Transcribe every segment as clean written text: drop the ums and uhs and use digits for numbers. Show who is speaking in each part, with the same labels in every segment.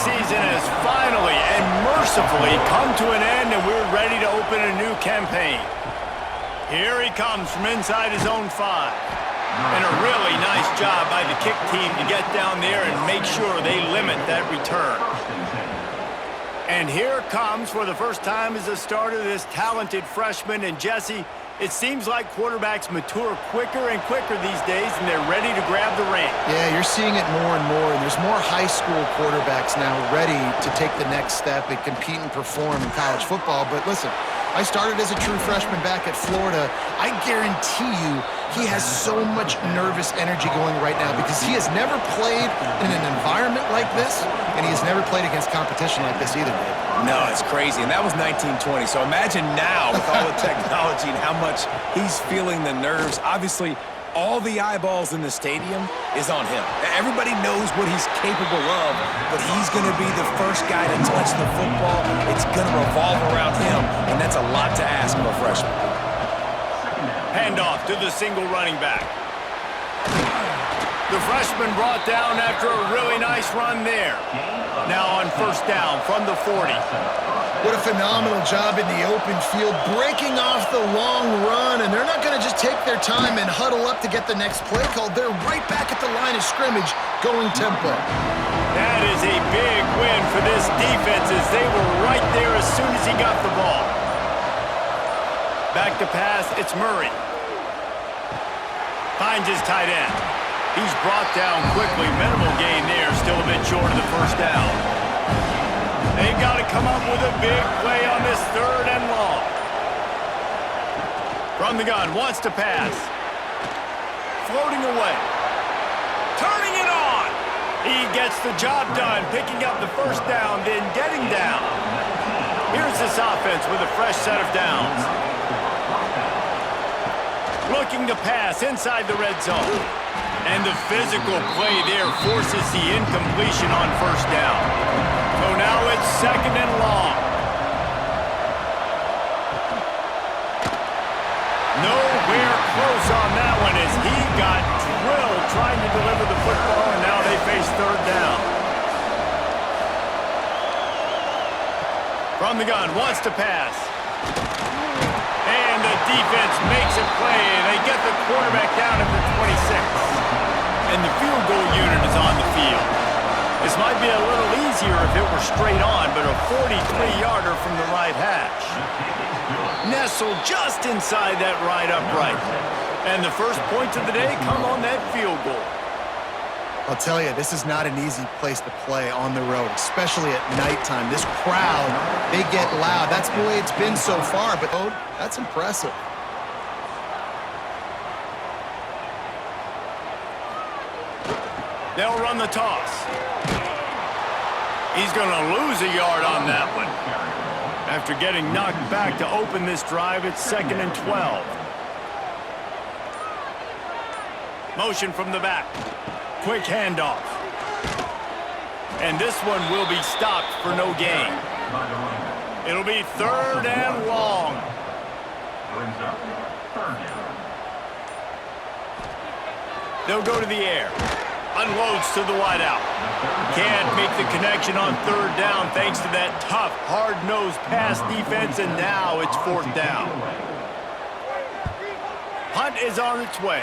Speaker 1: season has finally and mercifully come to an end, and we're ready to open a new campaign. Here he comes from inside his own 5. And a really nice job by the kick team to get down there and make sure they limit that return. And here comes for the first time as a starter this talented freshman. And Jesse, it seems like quarterbacks mature quicker and quicker these days, and they're ready to grab the reins.
Speaker 2: Yeah, you're seeing it more and more. And there's more high school quarterbacks now ready to take the next step and compete and perform in college football. But listen, I started as a true freshman back at Florida. I guarantee you he has so much nervous energy going right now because he has never played in an environment like this, and he has never played against competition like this either, Dave.
Speaker 3: No, it's crazy, and that was 1920. So imagine now with all the technology and how much he's feeling the nerves. Obviously, all the eyeballs in the stadium is on him. Everybody knows what he's capable of, but he's going to be the first guy to touch the football. It's going to revolve around him, and that's a lot to ask of a freshman.
Speaker 1: Handoff to the single running back. The freshman brought down after a really nice run there. Now on first down from the 40.
Speaker 2: What a phenomenal job in the open field, breaking off the long run, and they're not going to just take their time and huddle up to get the next play called. They're right back at the line of scrimmage, going tempo.
Speaker 1: That is a big win for this defense as they were right there as soon as he got the ball. Back to pass, it's Murray. Finds his tight end. He's brought down quickly. Minimal gain there, still a bit short of the first down. They've got to come up with a big play on this 3rd and long. From the gun, wants to pass. Floating away. Turning it on. He gets the job done, picking up the first down, then getting down. Here's this offense with a fresh set of downs. Looking to pass inside the red zone. And the physical play there forces the incompletion on first down. So now it's 2nd and long. Nowhere close on that one as he got drilled trying to deliver the football, and now they face 3rd down. From the gun, wants to pass. And the defense makes a play, and they get the quarterback down at the 26. And the field goal unit is on the field. This might be a little easier if it were straight on, but a 43-yarder from the right hash. Nestled just inside that right upright. And the first points of the day come on that field goal.
Speaker 2: I'll tell you, this is not an easy place to play on the road, especially at nighttime. This crowd, they get loud. That's the way it's been so far, but oh, that's impressive.
Speaker 1: They'll run the toss. He's going to lose a yard on that one. After getting knocked back to open this drive, it's 2nd and 12. Motion from the back. Quick handoff. And this one will be stopped for no gain. It'll be 3rd and long. They'll go to the air. Unloads to the wideout. Can't make the connection on 3rd down thanks to that tough, hard-nosed pass defense, and now it's 4th down. Punt is on its way.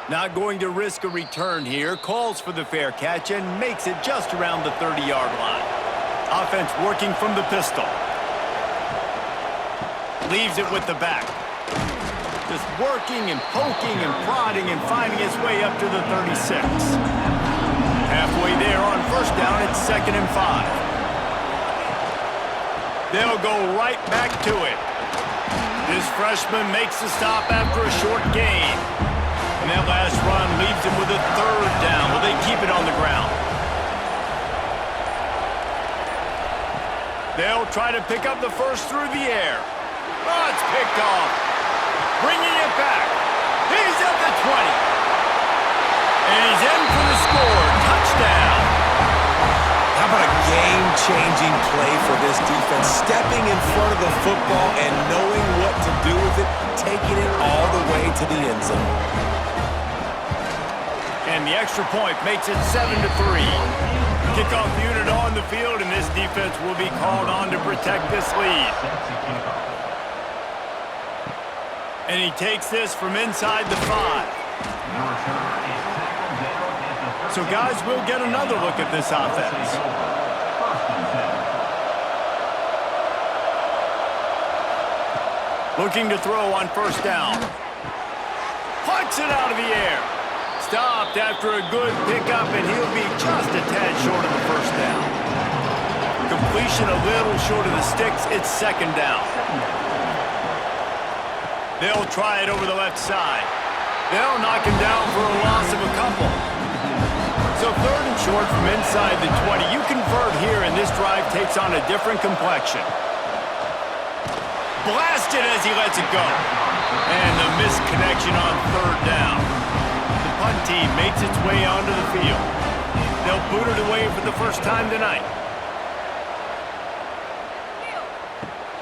Speaker 1: Not going to risk a return here. Calls for the fair catch and makes it just around the 30-yard line. Offense working from the pistol. Leaves it with the back. Just working and poking and prodding and finding his way up to the 36. Halfway there on first down, it's 2nd and 5. They'll go right back to it. This freshman makes the stop after a short gain. And that last run leaves him with a 3rd down. Will they keep it on the ground? They'll try to pick up the first through the air. Oh, it's picked off. Bringing it back. He's at the 20. And he's in for the score. Touchdown.
Speaker 3: How about a game-changing play for this defense? Stepping in front of the football and knowing what to do with it, taking it all the way to the end zone.
Speaker 1: And the extra point makes it 7-3. Kickoff unit on the field, and this defense will be called on to protect this lead. And he takes this from inside the 5. So, guys, we'll get another look at this offense. Looking to throw on first down. Puts it out of the air. Stopped after a good pickup, and he'll be just a tad short of the first down. Completion a little short of the sticks. It's second down. They'll try it over the left side. They'll knock him down for a loss of a couple. So third and short from inside the 20. You convert here, and this drive takes on a different complexion. Blasted as he lets it go. And the missed connection on third down. The punt team makes its way onto the field. They'll boot it away for the first time tonight.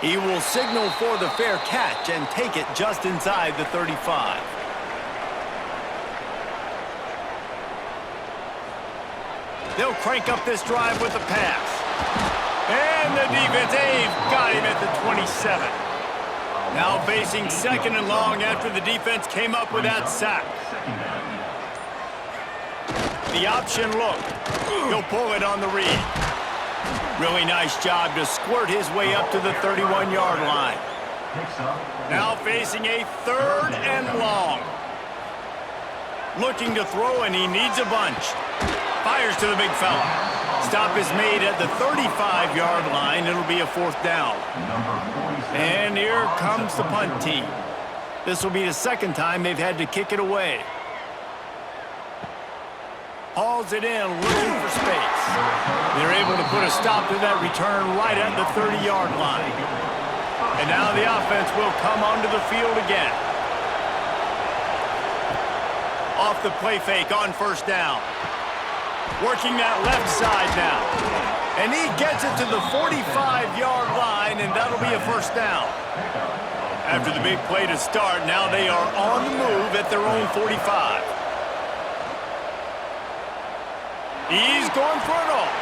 Speaker 1: He will signal for the fair catch and take it just inside the 35. They'll crank up this drive with the pass. And the defense, they've got him at the 27. Now facing second and long after the defense came up with that sack. The option look. He'll pull it on the read. Really nice job to squirt his way up to the 31-yard line. Now facing a third and long. Looking to throw, and he needs a bunch. Fires to the big fella. Stop is made at the 35-yard line. It'll be a fourth down. And here comes the punt team. This will be the second time they've had to kick it away. Hauls it in, looking for space. They're able to put a stop to that return right at the 30-yard line. And now the offense will come onto the field again. Off the play fake on first down. Working that left side now. And he gets it to the 45-yard line, and that'll be a first down. After the big play to start, now they are on the move at their own 45. He's going for it all.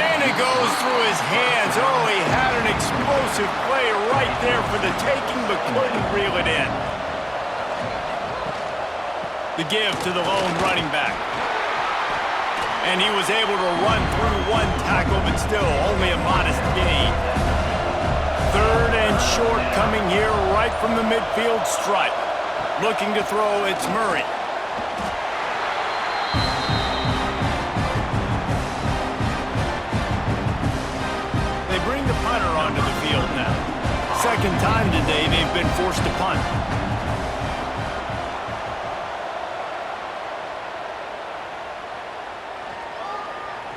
Speaker 1: And it goes through his hands. Oh, he had an explosive play right there for the taking, but couldn't reel it in. The give to the lone running back. And he was able to run through one tackle, but still only a modest gain. Third and short coming here right from the midfield stripe. Looking to throw, it's Murray. They bring the punter onto the field now. Second time today they've been forced to punt.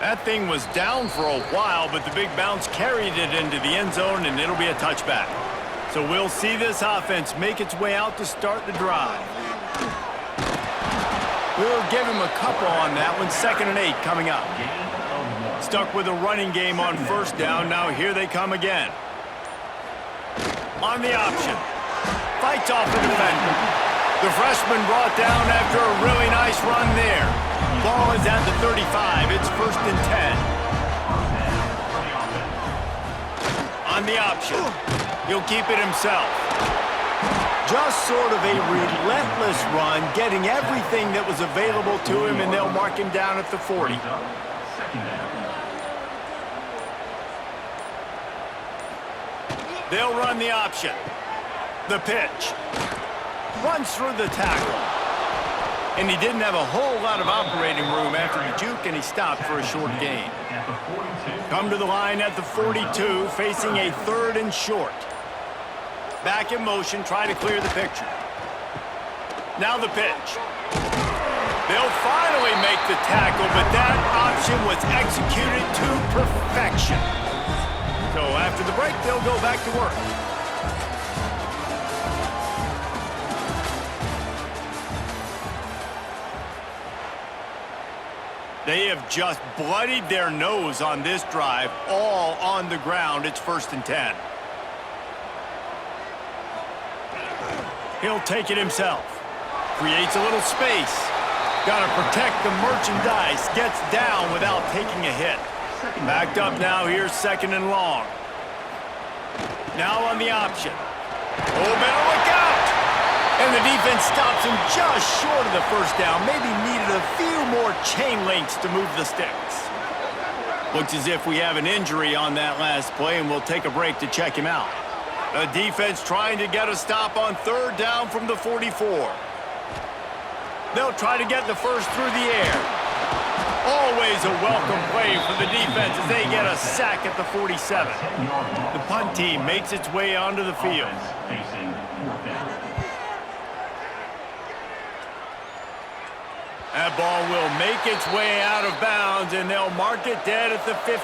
Speaker 1: That thing was down for a while, but the big bounce carried it into the end zone, and it'll be a touchback. So we'll see this offense make its way out to start the drive. We'll give him a couple on that one. 2nd and 8 coming up. Stuck with a running game on first down. Now here they come again. On the option. Fights off the defender. The freshman brought down after a really nice run there. Ball is at the 35. It's 1st and 10. On the option. He'll keep it himself. Just sort of a relentless run, getting everything that was available to him, and they'll mark him down at the 40. They'll run the option. The pitch. Runs through the tackle. And he didn't have a whole lot of operating room after the juke, and he stopped for a short gain. Come to the line at the 42, facing a 3rd and short. Back in motion, try to clear the picture. Now the pitch. They'll finally make the tackle, but that option was executed to perfection. So after the break, they'll go back to work. They have just bloodied their nose on this drive, all on the ground. It's 1st and 10. He'll take it himself. Creates a little space. Got to protect the merchandise. Gets down without taking a hit. Backed up now. Here's 2nd and long. Now on the option. Oh, better look out! And the defense stops him just short of the first down. Maybe needed a few more chain links to move the sticks. Looks as if we have an injury on that last play, and we'll take a break to check him out. The defense trying to get a stop on 3rd down from the 44. They'll try to get the first through the air. Always a welcome play for the defense as they get a sack at the 47. The punt team makes its way onto the field. That ball will make its way out of bounds, and they'll mark it dead at the 15.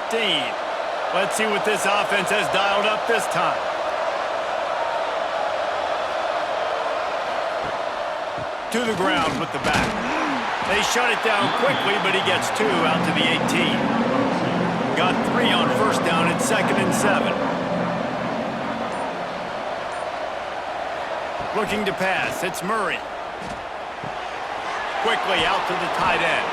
Speaker 1: Let's see what this offense has dialed up this time. To the ground with the back. They shut it down quickly, but he gets 2 out to the 18. Got 3 on 1st down at 2nd and 7. Looking to pass. It's Murray. Quickly out to the tight end.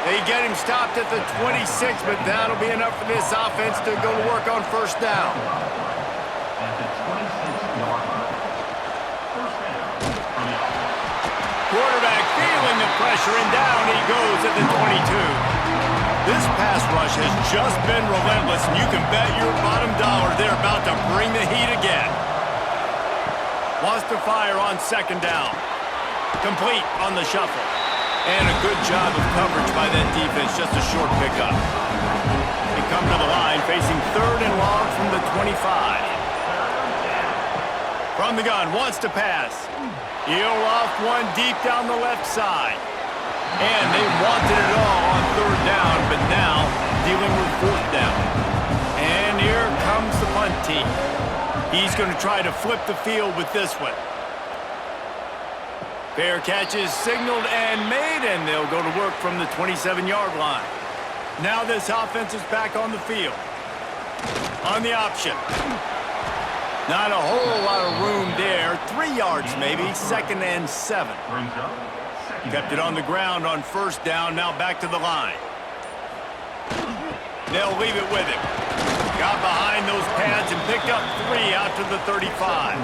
Speaker 1: They get him stopped at the 26, but that'll be enough for this offense to go to work on 1st down. Quarterback feeling the pressure, and down he goes at the 22. This pass rush has just been relentless, and you can bet your bottom dollar they're about to bring the heat again. Wants to fire on 2nd down. Complete on the shuffle. And a good job of coverage by that defense, just a short pickup. They come to the line facing 3rd and long from the 25. From the gun, wants to pass. He'll off one deep down the left side. And they wanted it all on 3rd down, but now dealing with 4th down. And here comes the punt team. He's going to try to flip the field with this one. Fair catch is signaled and made, and they'll go to work from the 27-yard line. Now this offense is back on the field. On the option. Not a whole lot of room there. 3 yards maybe, 2nd and 7. Kept it on the ground on 1st down, now back to the line. They'll leave it with him. Got behind those pads and picked up 3 out to the 35.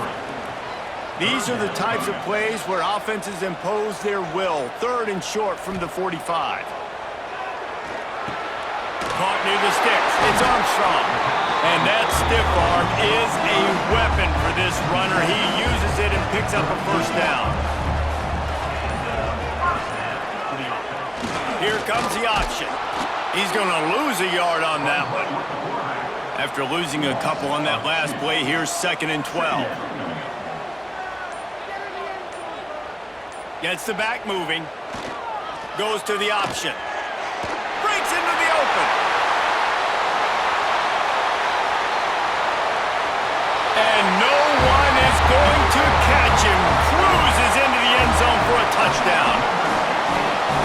Speaker 1: These are the types of plays where offenses impose their will. 3rd and short from the 45. Caught near the sticks. It's Armstrong. And that stiff arm is a weapon for this runner. He uses it and picks up a 1st down. Here comes the option. He's going to lose a yard on that one. After losing a couple on that last play, here's 2nd and 12. Gets the back moving. Goes to the option. Breaks into the open. And no one is going to catch him. Cruises into the end zone for a touchdown.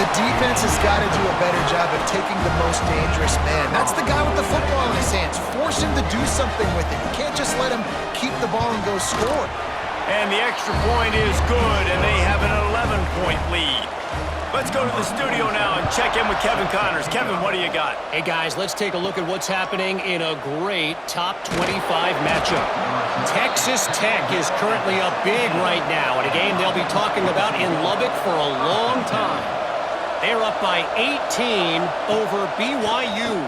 Speaker 2: The defense has got to do a better job of taking the most dangerous man. That's the guy with the football in his hands. Force him to do something with it. You can't just let him keep the ball and go score.
Speaker 1: And the extra point is good, and they have an 11-point lead. Let's go to the studio now and check in with Kevin Connors. Kevin, what do you got?
Speaker 4: Hey, guys, let's take a look at what's happening in a great top 25 matchup. Texas Tech is currently up big right now in a game they'll be talking about in Lubbock for a long time. They're up by 18 over BYU.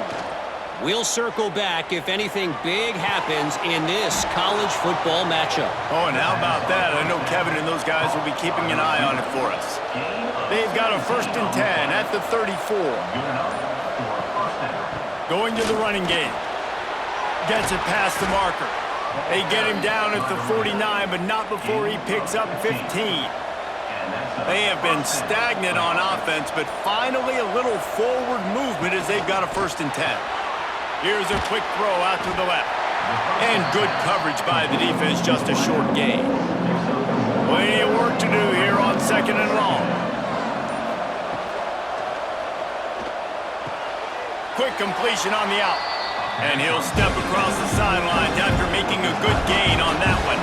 Speaker 4: We'll circle back if anything big happens in this college football matchup.
Speaker 1: Oh, and how about that? I know Kevin and those guys will be keeping an eye on it for us. They've got a 1st and 10 at the 34. Going to the running game. Gets it past the marker. They get him down at the 49, but not before he picks up 15. They have been stagnant on offense, but finally a little forward movement as they've got a 1st and 10. Here's a quick throw out to the left. And good coverage by the defense, just a short gain. Plenty of work to do here on 2nd and long. Quick completion on the out. And he'll step across the sidelines after making a good gain on that one.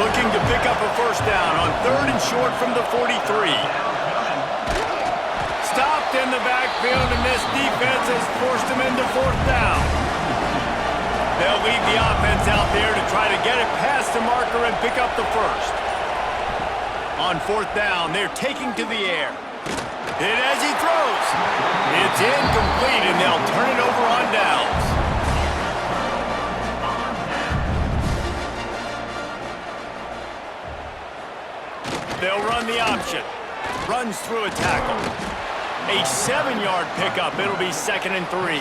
Speaker 1: Looking to pick up a 1st down on 3rd and short from the 43. Blocked in the backfield, and this defense has forced him into fourth down. They'll leave the offense out there to try to get it past the marker and pick up the first. On fourth down, they're taking to the air. Hit as he throws. It's incomplete, and they'll turn it over on downs. They'll run the option. Runs through a tackle. A 7-yard pickup. It'll be 2nd and 3.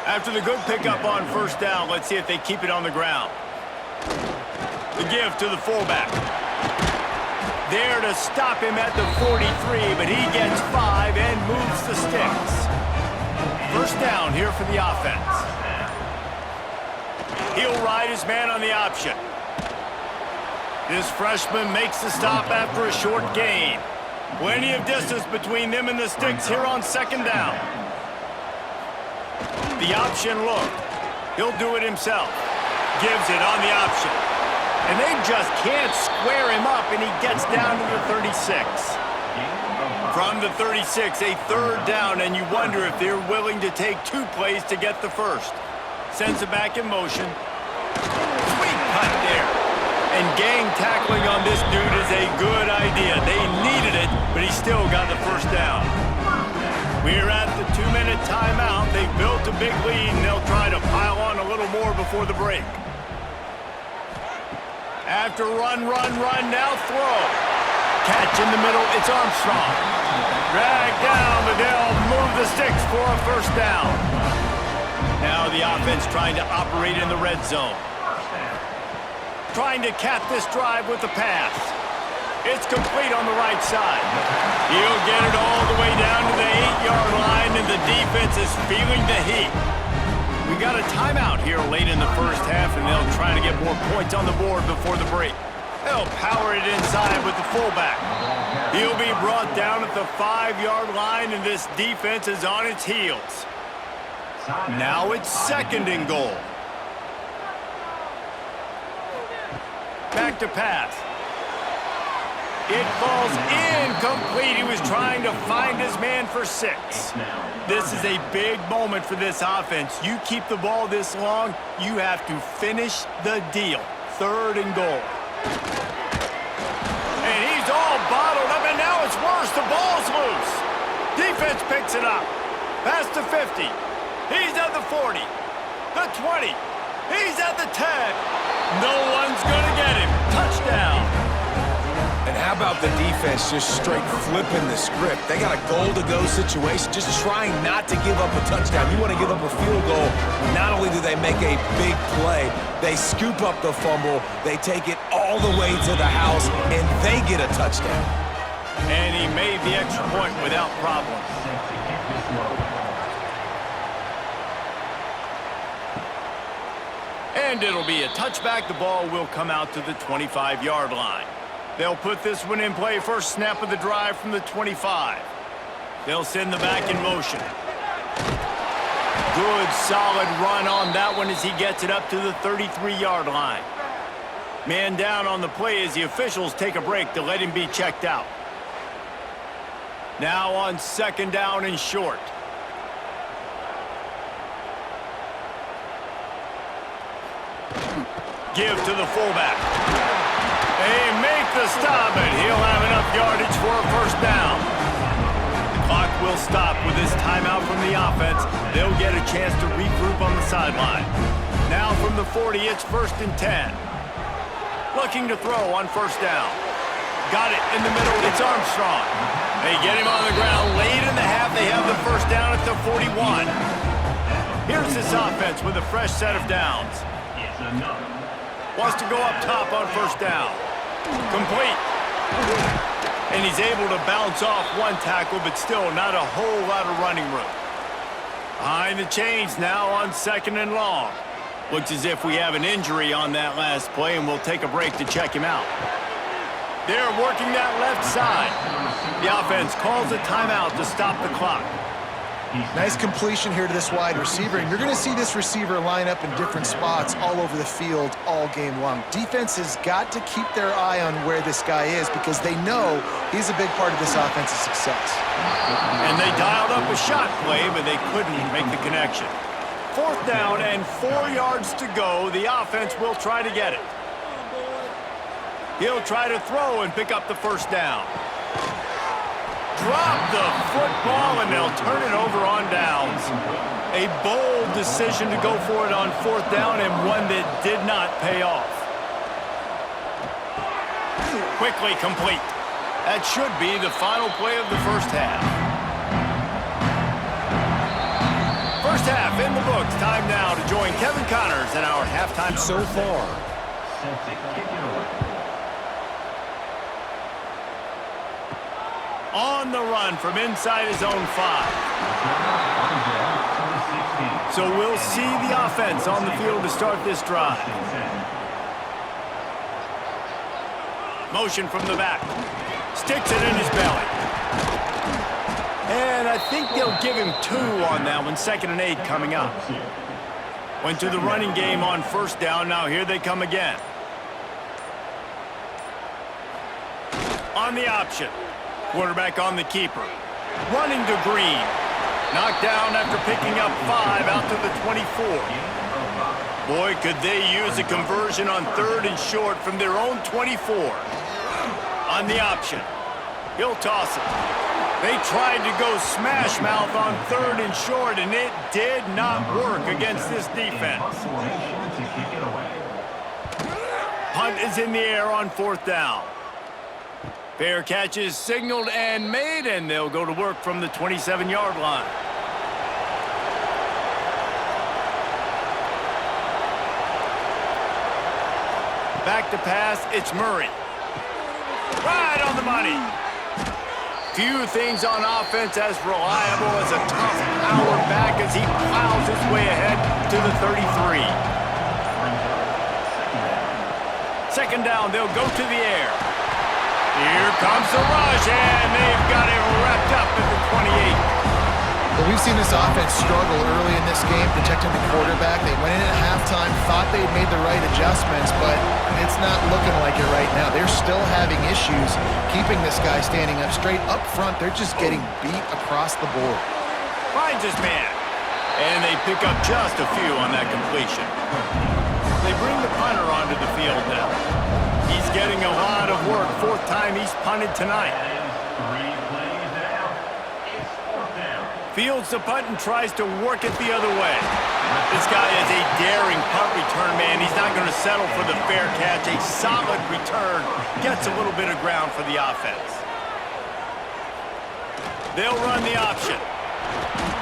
Speaker 1: After the good pickup on first down, let's see if they keep it on the ground. The give to the fullback. There to stop him at the 43, but he gets 5 and moves the sticks. First down here for the offense. He'll ride his man on the option. This freshman makes the stop after a short gain. Plenty of distance between them and the sticks here on second down. The option look. He'll do it himself. Gives it on the option. And they just can't square him up, and he gets down to the 36. From the 36, a third down, and you wonder if they're willing to take 2 plays to get the first. Sends it back in motion. Sweet punt there. And gang tackling on this dude is a good idea. They needed it, but he still got the first down. We're at the 2-minute timeout. They've built a big lead, and they'll try to pile on a little more before the break. After run, now throw. Catch in the middle, it's Armstrong. Drag down, but they'll move the sticks for a first down. Now the offense trying to operate in the red zone. Trying to cap this drive with the pass. It's complete on the right side. He'll get it all the way down to the 8-yard line, and the defense is feeling the heat. We got a timeout here late in the first half, and they'll try to get more points on the board before the break. They'll power it inside with the fullback. He'll be brought down at the 5-yard line, and this defense is on its heels. Now it's 2nd and goal. Back to pass. It falls incomplete. He was trying to find his man for 6. This is a big moment for this offense. You keep the ball this long, you have to finish the deal. 3rd and goal. And he's all bottled up, and now it's worse. The ball's loose. Defense picks it up. Past the 50. He's at the 40. The 20. He's at the 10. No one's going to get him. Touchdown.
Speaker 3: And how about the defense just straight flipping the script? They got a goal-to-go situation, just trying not to give up a touchdown. You want to give up a field goal, not only do they make a big play, they scoop up the fumble, they take it all the way to the house, and they get a touchdown.
Speaker 1: And he made the extra point without problem. And it'll be a touchback. The ball will come out to the 25-yard line. They'll put this one in play. First snap of the drive from the 25. They'll send the back in motion. Good, solid run on that one as he gets it up to the 33-yard line. Man down on the play as the officials take a break to let him be checked out. Now on 2nd down and short. Give to the fullback. They make the stop, and he'll have enough yardage for a first down. The clock will stop with this timeout from the offense. They'll get a chance to regroup on the sideline. Now from the 40, it's 1st and 10. Looking to throw on first down. Got it in the middle, it's Armstrong. They get him on the ground late in the half. They have the first down at the 41. Here's this offense with a fresh set of downs. Wants to go up top on first down. Complete. And he's able to bounce off one tackle, but still not a whole lot of running room. Behind the chains now on 2nd and long. Looks as if we have an injury on that last play, and we'll take a break to check him out. They're working that left side. The offense calls a timeout to stop the clock.
Speaker 2: Nice completion here to this wide receiver, and you're going to see this receiver line up in different spots all over the field all game long. Defense has got to keep their eye on where this guy is because they know he's a big part of this offense's success.
Speaker 1: And they dialed up a shot play, but they couldn't make the connection. 4th down and 4 yards to go. The offense will try to get it. He'll try to throw and pick up the 1st down. Drop the football, and they'll turn it over on downs. A bold decision to go for it on 4th down, and one that did not pay off. Quickly complete. That should be the final play of the 1st half. 1st half in the books. Time now to join Kevin Connors in our halftime
Speaker 4: So far.
Speaker 1: On the run from inside his own 5. So we'll see the offense on the field to start this drive. Motion from the back. Sticks it in his belly. And I think they'll give him 2 on that one. 2nd and 8 coming up. Went to the running game on 1st down. Now here they come again. On the option. Quarterback on the keeper. Running to Green. Knocked down after picking up 5 out to the 24. Boy, could they use a conversion on 3rd and short from their own 24. On the option. He'll toss it. They tried to go smash mouth on 3rd and short, and it did not work against this defense. Punt is in the air on 4th down. Fair catch is signaled and made, and they'll go to work from the 27-yard line. Back to pass, it's Murray. Right on the money. Few things on offense as reliable as a tough power back as he plows his way ahead to the 33. 2nd down, they'll go to the air. Here comes the rush, and they've got it wrapped up at the 28.
Speaker 2: Well, we've seen this offense struggle early in this game, protecting the quarterback. They went in at halftime, thought they'd made the right adjustments, but it's not looking like it right now. They're still having issues keeping this guy standing up straight. Up front, they're just getting beat across the board.
Speaker 1: Finds his man, and they pick up just a few on that completion. They bring the punter onto the field now. He's getting a lot of work. 4th time he's punted tonight. Fields the punt and tries to work it the other way. This guy is a daring punt return man. He's not going to settle for the fair catch. A solid return gets a little bit of ground for the offense. They'll run the option.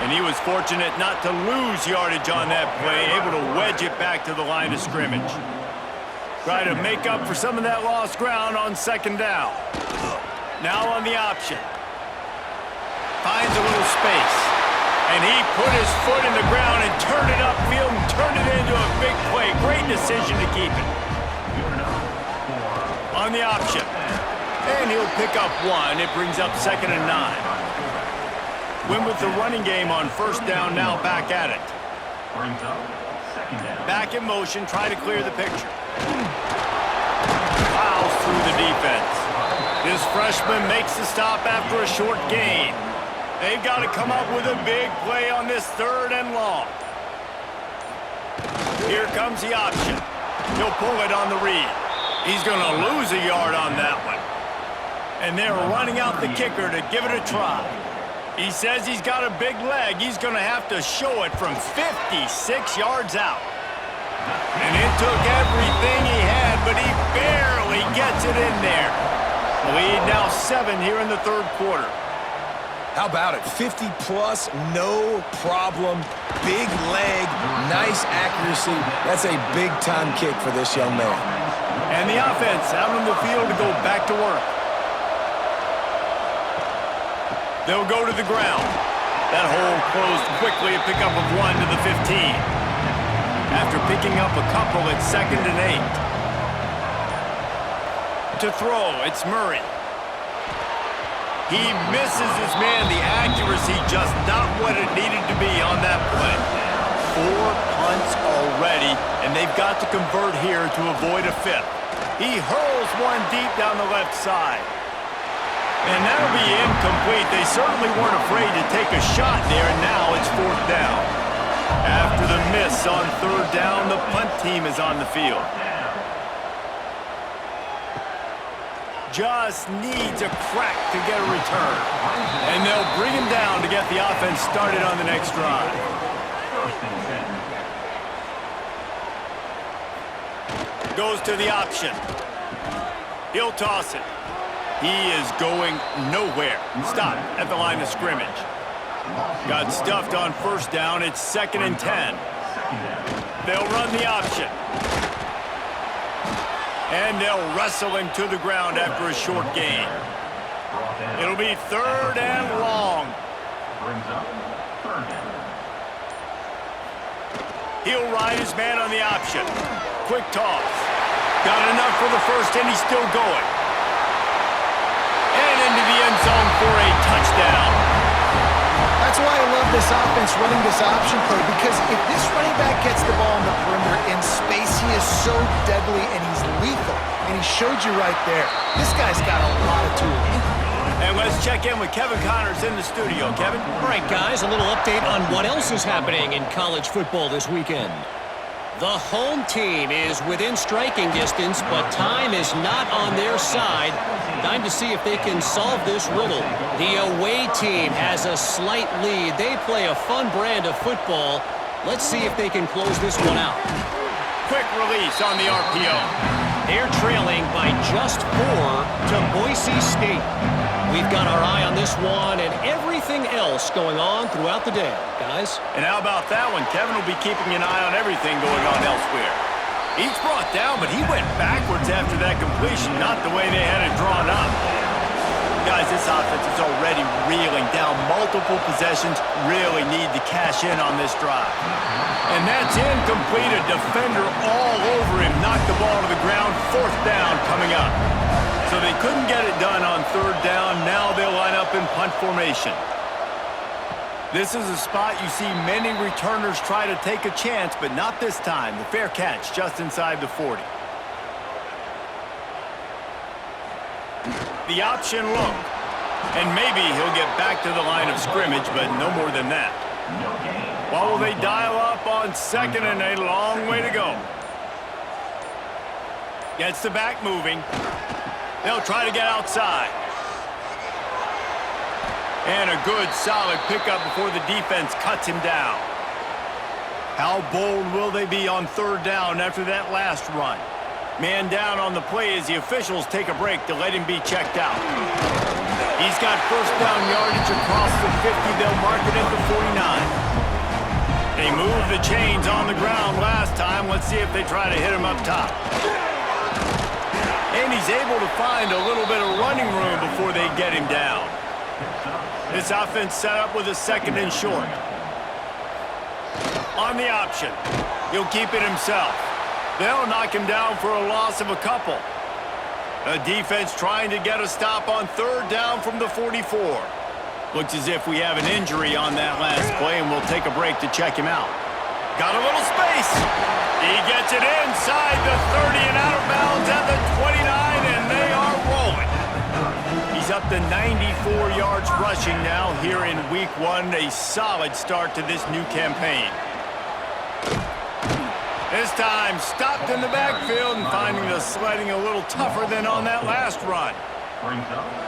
Speaker 1: And he was fortunate not to lose yardage on that play, able to wedge it back to the line of scrimmage. Try to make up for some of that lost ground on 2nd down. Now on the option. Finds a little space. And he put his foot in the ground and turned it upfield and turned it into a big play. Great decision to keep it. On the option. And he'll pick up 1. It brings up 2nd and 9. Win with the running game on 1st down, now back at it. Back in motion, try to clear the picture. Fouls through the defense. This freshman makes the stop after a short gain. They've got to come up with a big play on this 3rd and long. Here comes the option. He'll pull it on the read. He's going to lose a yard on that one. And they're running out the kicker to give it a try. He says he's got a big leg. He's going to have to show it from 56 yards out. And it took everything he had, but he barely gets it in there. Lead now 7 here in the 3rd quarter.
Speaker 3: How about it? 50-plus, no problem. Big leg, nice accuracy. That's a big-time kick for this young man.
Speaker 1: And the offense out on the field to go back to work. They'll go to the ground. That hole closed quickly, a pickup of 1 to the 15. After picking up a couple, it's 2nd and 8. To throw, it's Murray. He misses his man. The accuracy just not what it needed to be on that play. 4 punts already, and they've got to convert here to avoid a 5th. He hurls one deep down the left side. And that'll be incomplete. They certainly weren't afraid to take a shot there, and now it's 4th down. After the miss on 3rd down, the punt team is on the field. Just needs a crack to get a return. And they'll bring him down to get the offense started on the next drive. Goes to the option. He'll toss it. He is going nowhere. Stop at the line of scrimmage. Got stuffed on 1st down. It's 2nd and 10. They'll run the option. And they'll wrestle him to the ground after a short gain. It'll be 3rd and long. He'll ride his man on the option. Quick toss. Got enough for the 1st, and he's still going. And into the end zone for a touchdown.
Speaker 2: That's why I love this offense running this option play, because if this running back gets the ball in the perimeter in space, he is so deadly and he's lethal. And he showed you right there. This guy's got a lot of tools.
Speaker 1: And let's check in with Kevin Connors in the studio. Kevin?
Speaker 4: All right, guys, a little update on what else is happening in college football this weekend. The home team is within striking distance, but time is not on their side. Time to see if they can solve this riddle. The away team has a slight lead. They play a fun brand of football. Let's see if they can close this one out.
Speaker 1: Quick release on the RPO.
Speaker 4: They're trailing by just 4 to Boise State. We've got our eye on this one and everything else going on throughout the day, guys.
Speaker 1: And how about that one? Kevin will be keeping an eye on everything going on elsewhere. He's brought down, but he went backwards after that completion, not the way they had it drawn up. Guys, this offense is already reeling down. Multiple possessions, really need to cash in on this drive. And that's incomplete. A defender all over him. Knocked the ball to the ground. 4th down coming up. So they couldn't get it done on 3rd down. Now they'll line up in punt formation. This is a spot you see many returners try to take a chance, but not this time. The fair catch just inside the 40. The option look. And maybe he'll get back to the line of scrimmage, but no more than that. While they dial up on 2nd and a long way to go. Gets the back moving. They'll try to get outside. And a good, solid pickup before the defense cuts him down. How bold will they be on 3rd down after that last run? Man down on the play as the officials take a break to let him be checked out. He's got 1st down yardage across the 50. They'll mark it at the 49. They moved the chains on the ground last time. Let's see if they try to hit him up top. And he's able to find a little bit of running room before they get him down. This offense set up with a 2nd and short. On the option. He'll keep it himself. They'll knock him down for a loss of a couple. A defense trying to get a stop on 3rd down from the 44. Looks as if we have an injury on that last play, and we'll take a break to check him out. Got a little space. He gets it inside the 30 and out of bounds at the 29, and they are rolling. He's up to 94 yards rushing now here in week 1. A solid start to this new campaign. This time stopped in the backfield and finding the sledding a little tougher than on that last run.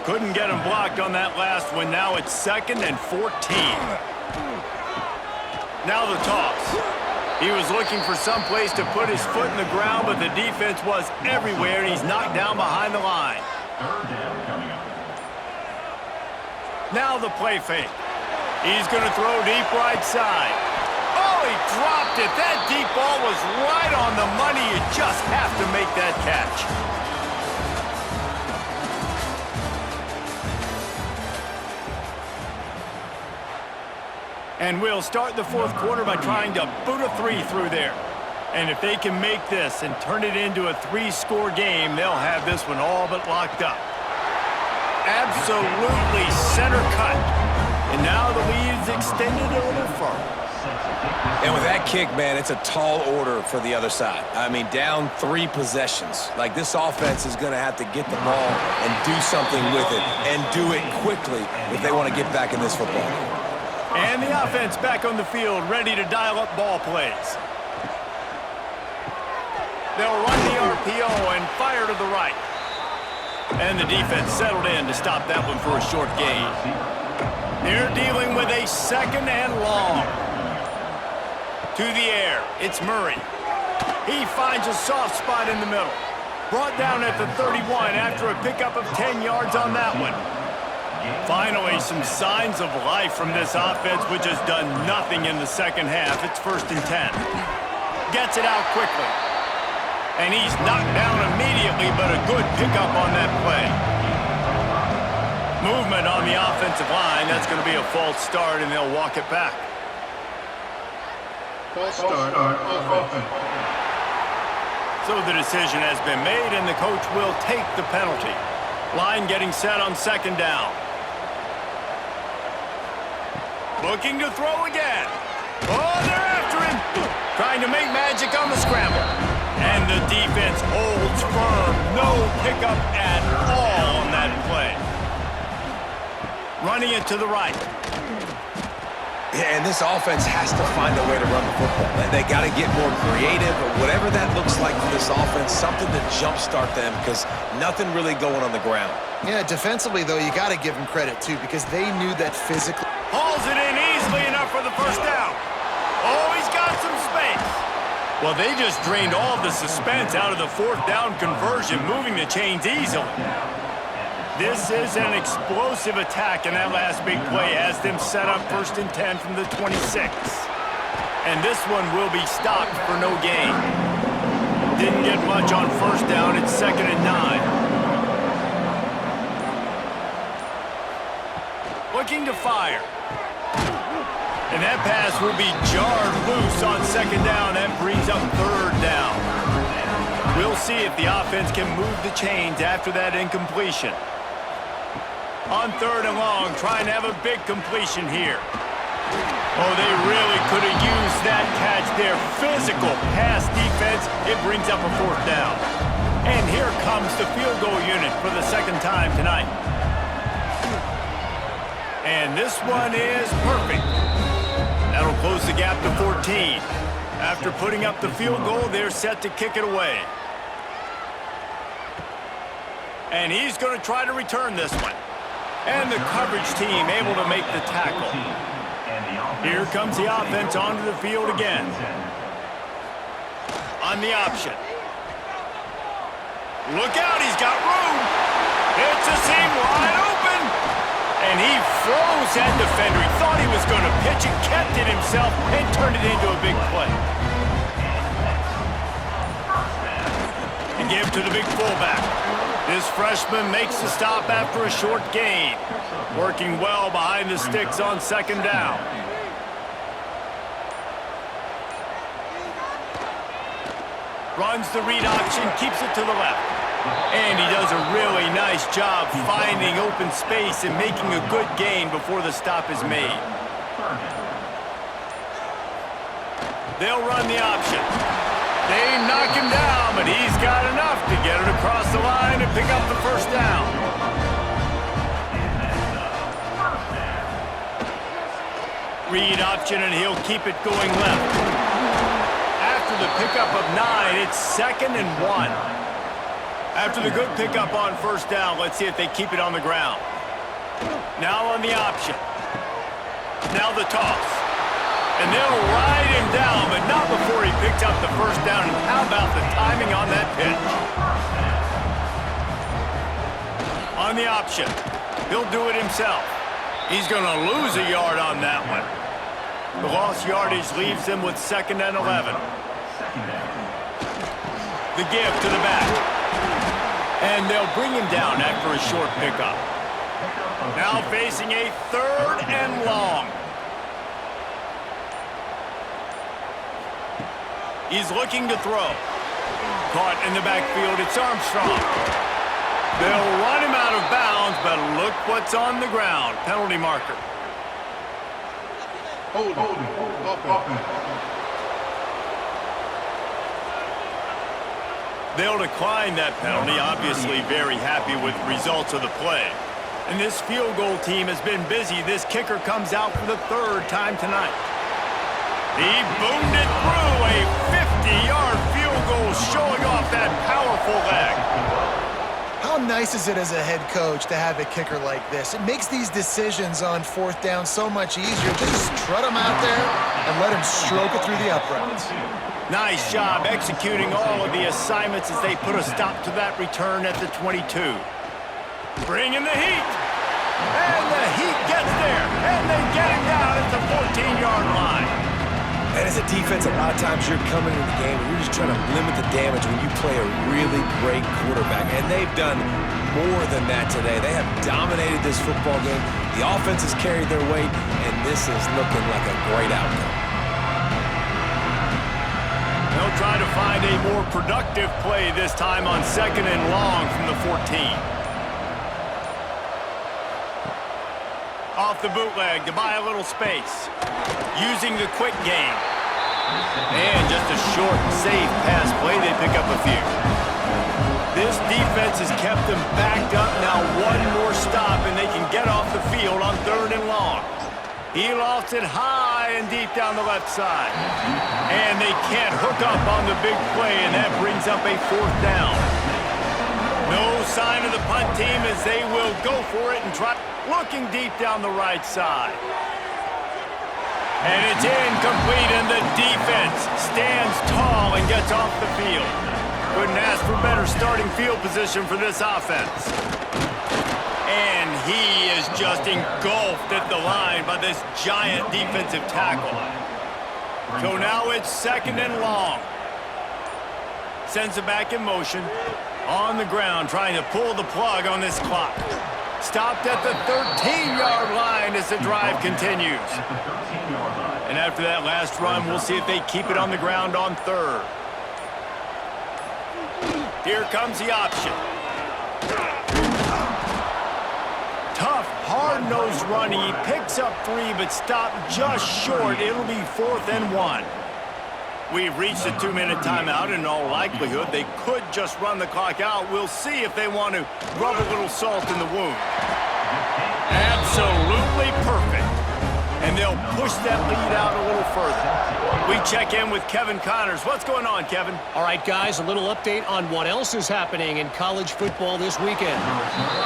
Speaker 1: Couldn't get him blocked on that last one. Now it's 2nd and 14. Now the toss. He was looking for some place to put his foot in the ground, but the defense was everywhere, and he's knocked down behind the line. Now the play fake. He's going to throw deep right side. Oh, he dropped it. That deep ball was right on the money. You just have to make that catch. And we'll start the 4th quarter by trying to boot a 3 through there. And if they can make this and turn it into a 3-score game, they'll have this one all but locked up. absolutely center cut. And now the lead is extended a little further.
Speaker 3: And with that kick, man, it's a tall order for the other side. I mean, down 3 possessions. Like, this offense is going to have to get the ball and do something with it, and do it quickly if they want to get back in this football game.
Speaker 1: And the offense back on the field, ready to dial up ball plays. They'll run the RPO and fire to the right. And the defense settled in to stop that one for a short gain. They're dealing with a 2nd and long. To the air, it's Murray. He finds a soft spot in the middle. Brought down at the 31 after a pickup of 10 yards on that one. Finally, some signs of life from this offense, which has done nothing in the second half. It's 1st and 10. Gets it out quickly. And he's knocked down immediately, but a good pickup on that play. Movement on the offensive line. That's going to be a false start, and they'll walk it back.
Speaker 5: False start on offense.
Speaker 1: So the decision has been made, and the coach will take the penalty. Line getting set on 2nd down. Looking to throw again. Oh, they're after him. Trying to make magic on the scramble. And the defense holds firm. No pickup at all on that play. Running it to the right.
Speaker 3: Yeah, and this offense has to find a way to run the football. They got to get more creative, or whatever that looks like for this offense, something to jumpstart them, because nothing really going on the ground.
Speaker 2: Yeah, defensively, though, you got to give them credit, too, because they knew that physically.
Speaker 1: Hauls it in easily enough for the 1st down. Oh, he's got some space. Well, they just drained all the suspense out of the 4th down conversion, moving the chains easily. This is an explosive attack, and that last big play has them set up 1st and 10 from the 26. And this one will be stopped for no gain. Didn't get much on 1st down. It's 2nd and 9. Looking to fire. And that pass will be jarred loose on 2nd down. That brings up 3rd down. We'll see if the offense can move the chains after that incompletion. On 3rd and long, trying to have a big completion here. Oh, they really could have used that catch there. Physical pass defense. It brings up a 4th down. And here comes the field goal unit for the 2nd time tonight. And this one is perfect. That'll close the gap to 14. After putting up the field goal, they're set to kick it away. And he's going to try to return this one. And the coverage team able to make the tackle. Here comes the offense onto the field again. On the option. Look out, he's got room. It's a seam wide open. And he froze that defender. He thought he was going to pitch it, kept it himself, and turned it into a big play. And give to the big fullback. This freshman makes the stop after a short gain. Working well behind the sticks on 2nd down. Runs the read option, keeps it to the left. And he does a really nice job finding open space and making a good gain before the stop is made. They'll run the option. They knock him down, but he's got enough to get it across the line and pick up the 1st down. Read option, and he'll keep it going left. After the pickup of 9, it's 2nd and 1. After the good pickup on 1st down, let's see if they keep it on the ground. Now on the option. Now the toss. And they'll ride him down, but not before he picks up the 1st down. And how about the timing on that pitch? On the option. He'll do it himself. He's going to lose a yard on that one. The lost yardage leaves him with 2nd and 11. The give to the back. And they'll bring him down after a short pickup. Now facing a 3rd and long. He's looking to throw. Caught in the backfield, it's Armstrong. They'll run him out of bounds. downs, but look what's on the ground. Penalty marker.
Speaker 5: Holding. Offense.
Speaker 1: They'll decline that penalty, obviously very happy with the results of the play. And this field goal team has been busy. This kicker comes out for the third time tonight. He boomed it through a 50-yard field goal, showing off that powerful leg.
Speaker 2: How nice is it as a head coach to have a kicker like this? It makes these decisions on fourth down so much easier. Just trot him out there and let him stroke it through the uprights.
Speaker 1: Nice job executing all of the assignments as they put a stop to that return at the 22. Bring in the heat. And the heat gets there. And they get him down at the 14-yard line.
Speaker 3: And as a defense, a lot of times you're coming into the game and you're just trying to limit the damage when you play a really great quarterback. And they've done more than that today. They have dominated this football game. The offense has carried their weight, and this is looking like a great outcome.
Speaker 1: They'll try to find a more productive play this time on 2nd and long from the 14. Off the bootleg to buy a little space. Using the quick game. And just a short, safe pass play. They pick up a few. This defense has kept them backed up. Now one more stop and they can get off the field on 3rd and long. He lofts it high and deep down the left side. And they can't hook up on the big play, and that brings up a 4th down. No sign of the punt team as they will go for it and try looking deep down the right side. And it's incomplete, and the defense stands tall and gets off the field. Couldn't ask for better starting field position for this offense. And he is just engulfed at the line by this giant defensive tackle. So now it's 2nd and long. Sends it back in motion. On the ground, trying to pull the plug on this clock. Stopped at the 13-yard line as the drive continues. And after that last run, we'll see if they keep it on the ground on 3rd. Here comes the option. Tough, hard-nosed run. He picks up 3, but stopped just short. It'll be 4th and 1. We've reached a 2-minute timeout. In all likelihood, they could just run the clock out. We'll see if they want to rub a little salt in the wound. Absolutely perfect. And they'll push that lead out a little further. We check in with Kevin Connors. What's going on, Kevin?
Speaker 4: All right, guys, a little update on what else is happening in college football this weekend.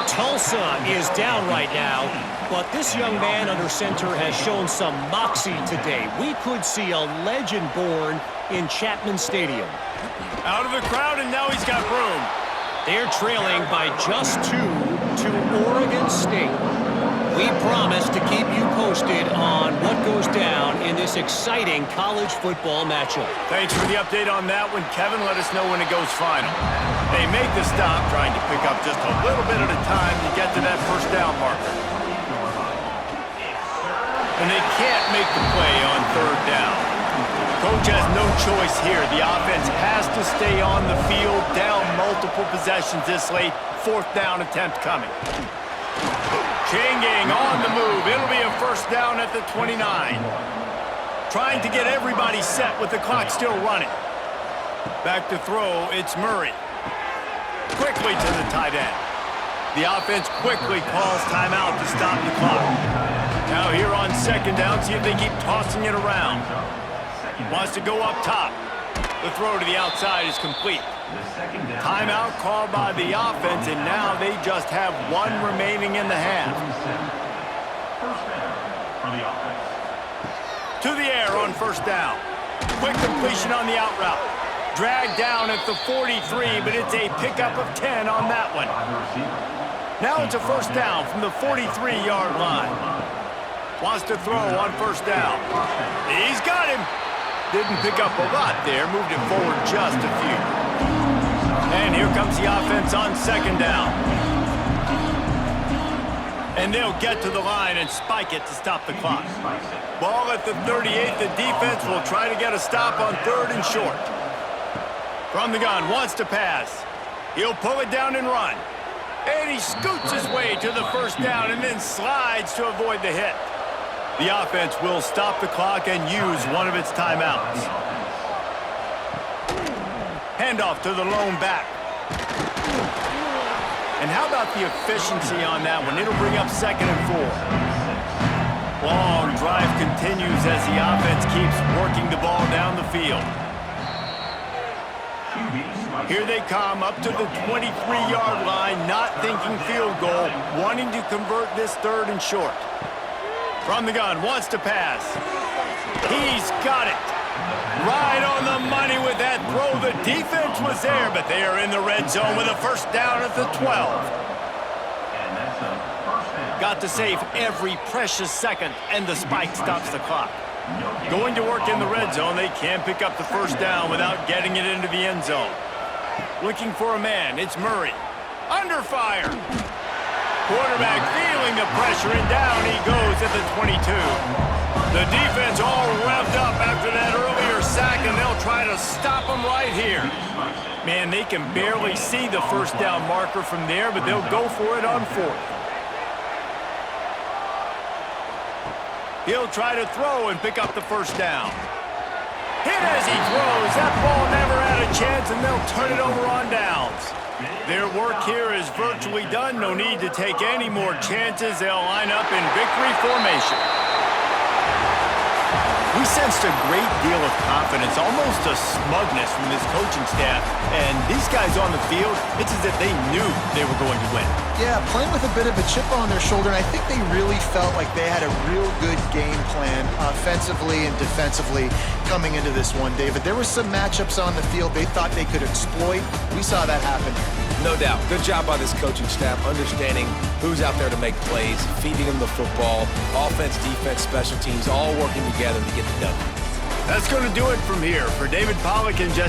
Speaker 4: Tulsa is down right now, but this young man under center has shown some moxie today. We could see a legend born in Chapman Stadium.
Speaker 1: Out of the crowd, and now he's got room.
Speaker 4: They're trailing by just 2 to Oregon State. We promise to keep you posted on what goes down in this exciting college football matchup.
Speaker 1: Thanks for the update on that one, Kevin. Let us know when it goes final. They make the stop, trying to pick up just a little bit at a time to get to that 1st down marker. And they can't make the play on 3rd down. Coach has no choice here. The offense has to stay on the field, down multiple possessions this late. 4th down attempt coming. Changing on the move. It'll be a 1st down at the 29. Trying to get everybody set with the clock still running. Back to throw, it's Murray. Quickly to the tight end. The offense quickly calls timeout to stop the clock. Now here on 2nd down, see if they keep tossing it around. Wants to go up top. The throw to the outside is complete. Timeout called by the offense, and now they just have 1 remaining in the half. To the air on 1st down. Quick completion on the out route. Dragged down at the 43, but it's a pickup of 10 on that one. Now it's a 1st down from the 43-yard line. Wants to throw on 1st down. He's got him. Didn't pick up a lot there. Moved it forward just a few. And here comes the offense on 2nd down. And they'll get to the line and spike it to stop the clock. Ball at the 38. The defense will try to get a stop on 3rd and short. From the gun, wants to pass. He'll pull it down and run. And he scoots his way to the first down and then slides to avoid the hit. The offense will stop the clock and use one of its timeouts. Handoff to the lone back. And how about the efficiency on that one? It'll bring up 2nd and 4. Long drive continues as the offense keeps working the ball down the field. Here they come up to the 23-yard line, not thinking field goal, wanting to convert this 3rd and short. From the gun, wants to pass. He's got it. Right on the money with that throw. The defense was there, but they are in the red zone with a first down at the 12. Got to save every precious second, and the spike stops the clock. Going to work in the red zone, they can't pick up the first down without getting it into the end zone. Looking for a man, it's Murray. Under fire. Quarterback feeling the pressure, and down he goes at the 22. The defense all revved up after that earlier sack, and they'll try to stop him right here. Man, they can barely see the first down marker from there, but they'll go for it on 4th. He'll try to throw and pick up the first down. Hit as he throws. That ball never had a chance, and they'll turn it over on downs. Their work here is virtually done. No need to take any more chances. They'll line up in victory formation. We sensed a great deal of confidence, almost a smugness from this coaching staff. And these guys on the field, it's as if they knew they were going to win.
Speaker 2: Yeah, playing with a bit of a chip on their shoulder, and I think they really felt like they had a real good game plan offensively and defensively coming into this one, David. There were some matchups on the field they thought they could exploit. We saw that happen here.
Speaker 3: No doubt. Good job by this coaching staff, understanding who's out there to make plays, feeding them the football, offense, defense, special teams, all working together to get the W.
Speaker 1: That's going to do it from here. For David Pollack and Jesse